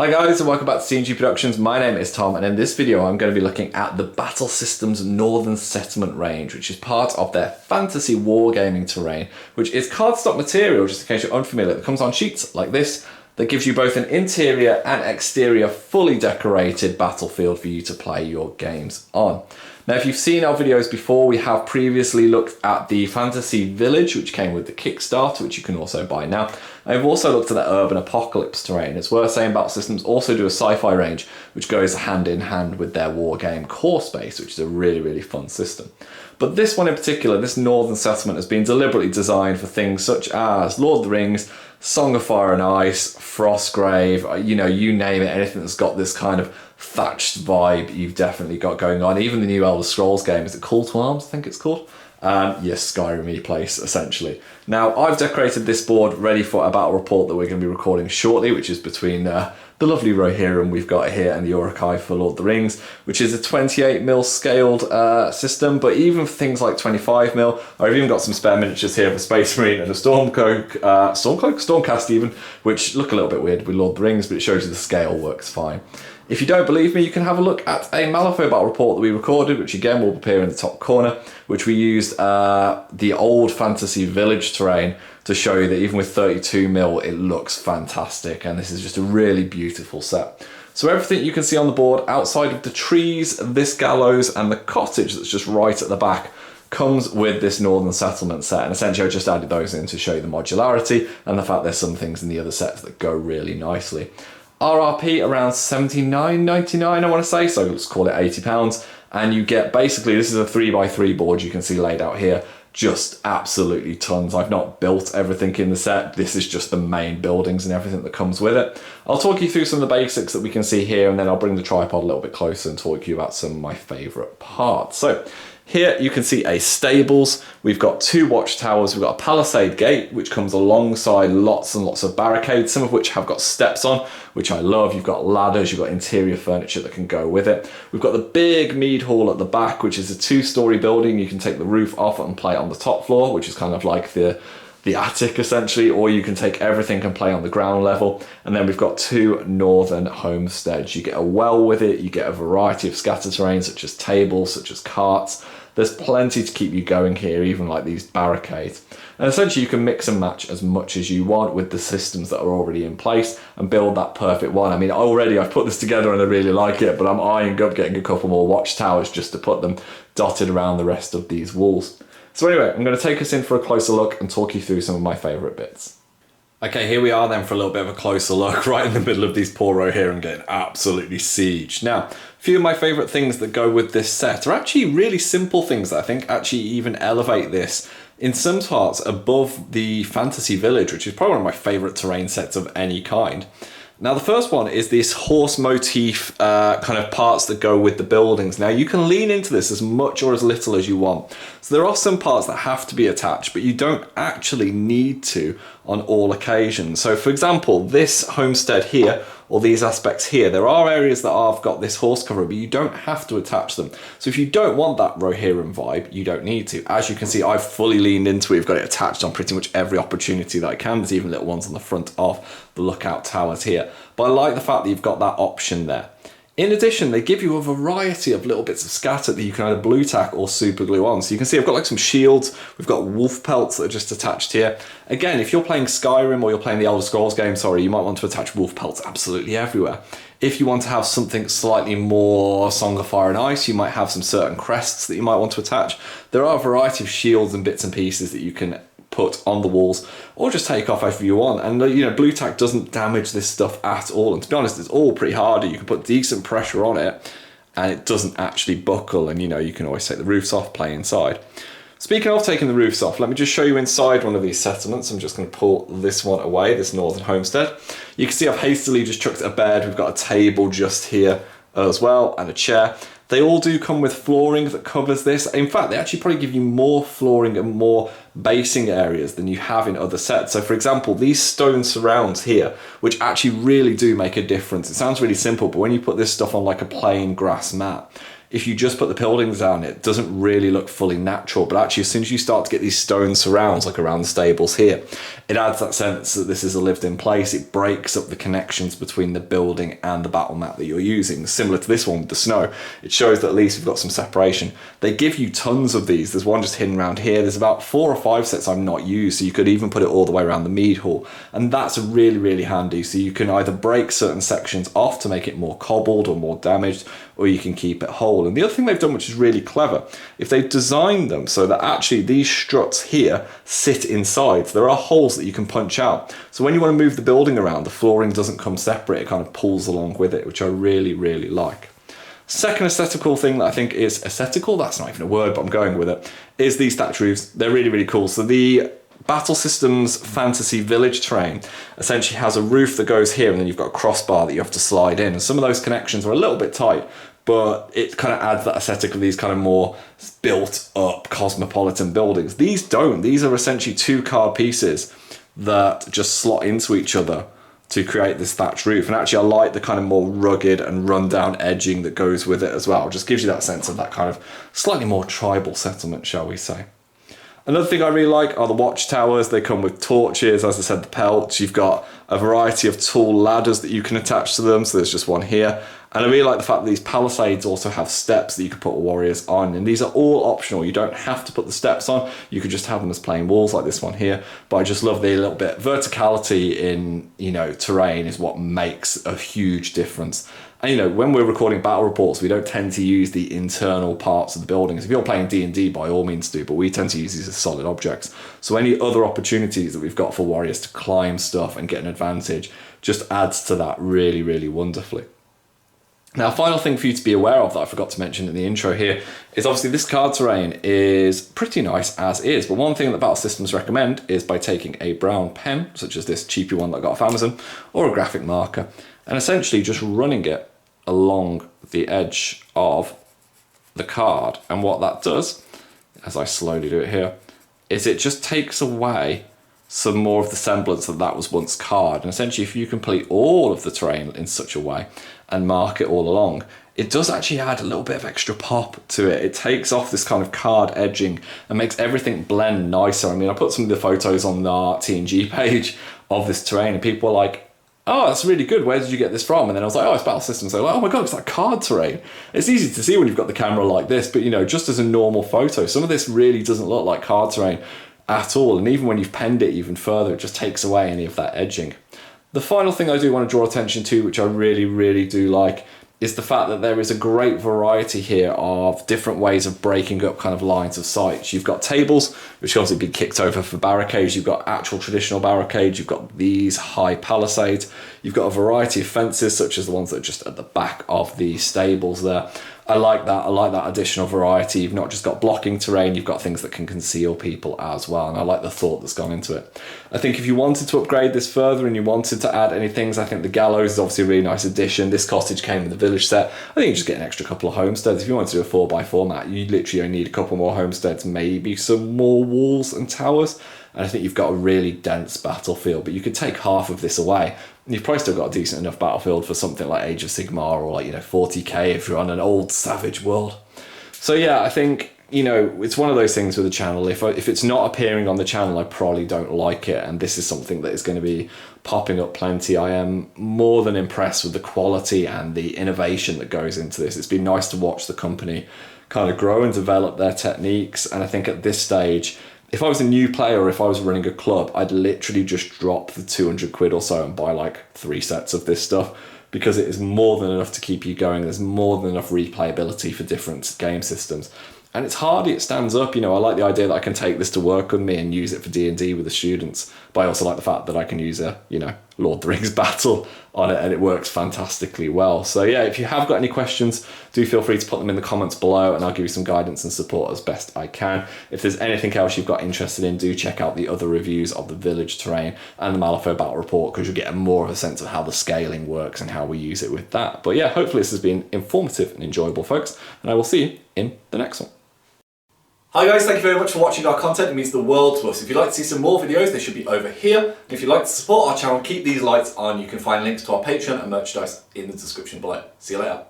Hi guys and welcome back to C&G Productions. My name is Tom and in this video I'm going to be looking at the Battle Systems Northern Settlement range, which is part of their fantasy wargaming terrain, which is cardstock material, just in case you're unfamiliar, that comes on sheets like this, that gives you both an interior and exterior fully decorated battlefield for you to play your games on. Now, if you've seen our videos before, we have previously looked at the Fantasy Village, which came with the Kickstarter, which you can also buy now. And we've also looked at the Urban Apocalypse terrain. It's worth saying Battle Systems also do a sci-fi range, which goes hand in hand with their Wargame core space, which is a really, really fun system. But this one in particular, this Northern Settlement, has been deliberately designed for things such as Lord of the Rings, Song of Fire and Ice, Frostgrave, you name it, anything that's got this kind of thatched vibe you've definitely got going on. Even the new Elder Scrolls game, is it Call to Arms, I think it's called? Yes, Skyrim-y place, essentially. Now, I've decorated this board ready for a battle report that we're going to be recording shortly, which is between the lovely Rohirrim we've got here and the Uruk-hai for Lord of the Rings, which is a 28mm scaled system, but even for things like 25mm, I've even got some spare miniatures here of a Space Marine and a Stormcast even, which look a little bit weird with Lord of the Rings, but it shows you the scale works fine. If you don't believe me, you can have a look at a Malifaux battle report that we recorded, which again will appear in the top corner, which we used the old Fantasy Village terrain to show you that even with 32mm, it looks fantastic. And this is just a really beautiful set. So everything you can see on the board outside of the trees, this gallows and the cottage that's just right at the back comes with this Northern Settlement set. And essentially I just added those in to show you the modularity and the fact there's some things in the other sets that go really nicely. RRP around $79.99 I want to say, so let's call it £80. And you get basically, this is a 3x3 board you can see laid out here, just absolutely tons. I've not built everything in the set, this is just the main buildings and everything that comes with it. I'll talk you through some of the basics that we can see here and then I'll bring the tripod a little bit closer and talk to you about some of my favourite parts. So here you can see a stables, we've got two watchtowers, we've got a palisade gate which comes alongside lots and lots of barricades, some of which have got steps on, which I love. You've got ladders, you've got interior furniture that can go with it. We've got the big mead hall at the back, which is a 2-story building. You can take the roof off and play it on the top floor, which is kind of like the attic essentially, or you can take everything and play on the ground level. And then we've got 2 northern homesteads. You get a well with it, you get a variety of scatter terrain such as tables, such as carts. There's plenty to keep you going here, even like these barricades. And essentially you can mix and match as much as you want with the systems that are already in place and build that perfect one. I mean, already I've put this together and I really like it, but I'm eyeing up getting a couple more watchtowers just to put them dotted around the rest of these walls. So anyway, I'm going to take us in for a closer look and talk you through some of my favourite bits. Okay, here we are then for a little bit of a closer look right in the middle of these poor Rohirrim getting absolutely sieged. Now, a few of my favourite things that go with this set are actually really simple things that I think actually even elevate this in some parts above the Fantasy Village, which is probably one of my favourite terrain sets of any kind. Now, the first one is this horse motif kind of parts that go with the buildings. Now, you can lean into this as much or as little as you want. So there are some parts that have to be attached, but you don't actually need to on all occasions. So, for example, this homestead here, or these aspects here, there are areas that have got this horse cover, but you don't have to attach them. So if you don't want that Rohirrim vibe, you don't need to. As you can see, I've fully leaned into it. We've got it attached on pretty much every opportunity that I can. There's even little ones on the front of the lookout towers here. But I like the fact that you've got that option there. In addition, they give you a variety of little bits of scatter that you can either blue tack or super glue on. So you can see I've got like some shields, we've got wolf pelts that are just attached here. Again, if you're playing Skyrim or you're playing the Elder Scrolls game, you might want to attach wolf pelts absolutely everywhere. If you want to have something slightly more Song of Fire and Ice, you might have some certain crests that you might want to attach. There are a variety of shields and bits and pieces that you can put on the walls or just take off if you want, and blue tack doesn't damage this stuff at all, and to be honest it's all pretty hardy. You can put decent pressure on it and it doesn't actually buckle, and you can always take the roofs off, play inside. Speaking of taking the roofs off, let me just show you inside one of these settlements. I'm just going to pull this one away, this northern homestead. You can see I've hastily just chucked a bed. We've got a table just here as well and a chair. They all do come with flooring that covers this. In fact, they actually probably give you more flooring and more basing areas than you have in other sets. So for example, these stone surrounds here, which actually really do make a difference. It sounds really simple, but when you put this stuff on like a plain grass mat, if you just put the buildings down, it doesn't really look fully natural. But actually, as soon as you start to get these stone surrounds, like around the stables here, it adds that sense that this is a lived-in place. It breaks up the connections between the building and the battle map that you're using. Similar to this one with the snow, it shows that at least we've got some separation. They give you tons of these. There's one just hidden around here. There's about 4 or 5 sets I've not used, so you could even put it all the way around the mead hall. And that's really, really handy. So you can either break certain sections off to make it more cobbled or more damaged, or you can keep it whole. And the other thing they've done, which is really clever, if they've designed them so that actually these struts here sit inside, so there are holes that you can punch out. So when you want to move the building around, the flooring doesn't come separate, it kind of pulls along with it, which I really, really like. Second aesthetical thing that I think is aesthetical, that's not even a word, but I'm going with it, is these thatch roofs. They're really, really cool. So the Battle Systems Fantasy Village terrain essentially has a roof that goes here, and then you've got a crossbar that you have to slide in. And some of those connections are a little bit tight, but it kind of adds that aesthetic of these kind of more built up cosmopolitan buildings. These don't. These are essentially 2 card pieces that just slot into each other to create this thatch roof. And actually I like the kind of more rugged and rundown edging that goes with it as well. It just gives you that sense of that kind of slightly more tribal settlement, shall we say. Another thing I really like are the watchtowers. They come with torches, as I said, the pelts. You've got a variety of tall ladders that you can attach to them. So there's just one here. And I really like the fact that these palisades also have steps that you can put warriors on. And these are all optional. You don't have to put the steps on. You could just have them as plain walls like this one here. But I just love the little bit verticality in, you know, terrain is what makes a huge difference. And, you know, when we're recording battle reports, we don't tend to use the internal parts of the buildings. If you're playing D&D, by all means do, but we tend to use these as solid objects. So any other opportunities that we've got for warriors to climb stuff and get an advantage just adds to that really, really wonderfully. Now, final thing for you to be aware of that I forgot to mention in the intro here is obviously this card terrain is pretty nice as is, but one thing that Battle Systems recommend is by taking a brown pen, such as this cheapy one that I got off Amazon, or a graphic marker, and essentially just running it along the edge of the card. And what that does, as I slowly do it here, is it just takes away some more of the semblance that was once card. And essentially, if you complete all of the terrain in such a way and mark it all along, it does actually add a little bit of extra pop to it. It takes off this kind of card edging and makes everything blend nicer. I mean, I put some of the photos on our TNG page of this terrain, and people were like, oh, that's really good. Where did you get this from? And then I was like, oh, it's Battle Systems. So, like, oh my God, it's that card terrain. It's easy to see when you've got the camera like this, but, you know, just as a normal photo, some of this really doesn't look like card terrain at all. And even when you've penned it even further, it just takes away any of that edging. The final thing I do want to draw attention to, which I really, really do like, is the fact that there is a great variety here of different ways of breaking up kind of lines of sight. You've got tables, which can obviously be kicked over for barricades. You've got actual traditional barricades. You've got these high palisades. You've got a variety of fences, such as the ones that are just at the back of the stables there. I like that. I like that additional variety. You've not just got blocking terrain, you've got things that can conceal people as well. And I like the thought that's gone into it. I think if you wanted to upgrade this further and you wanted to add any things, I think the gallows is obviously a really nice addition. This cottage came with the village set. I think you just get an extra couple of homesteads. If you want to do a 4x4 map, you literally only need a couple more homesteads, maybe some more walls and towers. And I think you've got a really dense battlefield, but you could take half of this away. And you've probably still got a decent enough battlefield for something like Age of Sigmar or, like, you know, 40k if you're on an old savage world. So yeah, I think, you know, it's one of those things with the channel. If it's not appearing on the channel, I probably don't like it. And this is something that is going to be popping up plenty. I am more than impressed with the quality and the innovation that goes into this. It's been nice to watch the company kind of grow and develop their techniques. And I think at this stage, if I was a new player or if I was running a club, I'd literally just drop the 200 quid or so and buy like 3 sets of this stuff, because it is more than enough to keep you going. There's more than enough replayability for different game systems. And it's hardy, it stands up. You know, I like the idea that I can take this to work with me and use it for D&D with the students. But I also like the fact that I can use a, you know, Lord of the Rings battle on it, and it works fantastically well. So yeah, if you have got any questions, do feel free to put them in the comments below and I'll give you some guidance and support as best I can. If there's anything else you've got interested in, do check out the other reviews of the village terrain and the Malifaux battle report, because you'll get more of a sense of how the scaling works and how we use it with that. But yeah, hopefully this has been informative and enjoyable, folks, and I will see you in the next one. Hi guys, thank you very much for watching our content. It means the world to us. If you'd like to see some more videos, they should be over here. And if you'd like to support our channel, keep these lights on. You can find links to our Patreon and merchandise in the description below. See you later.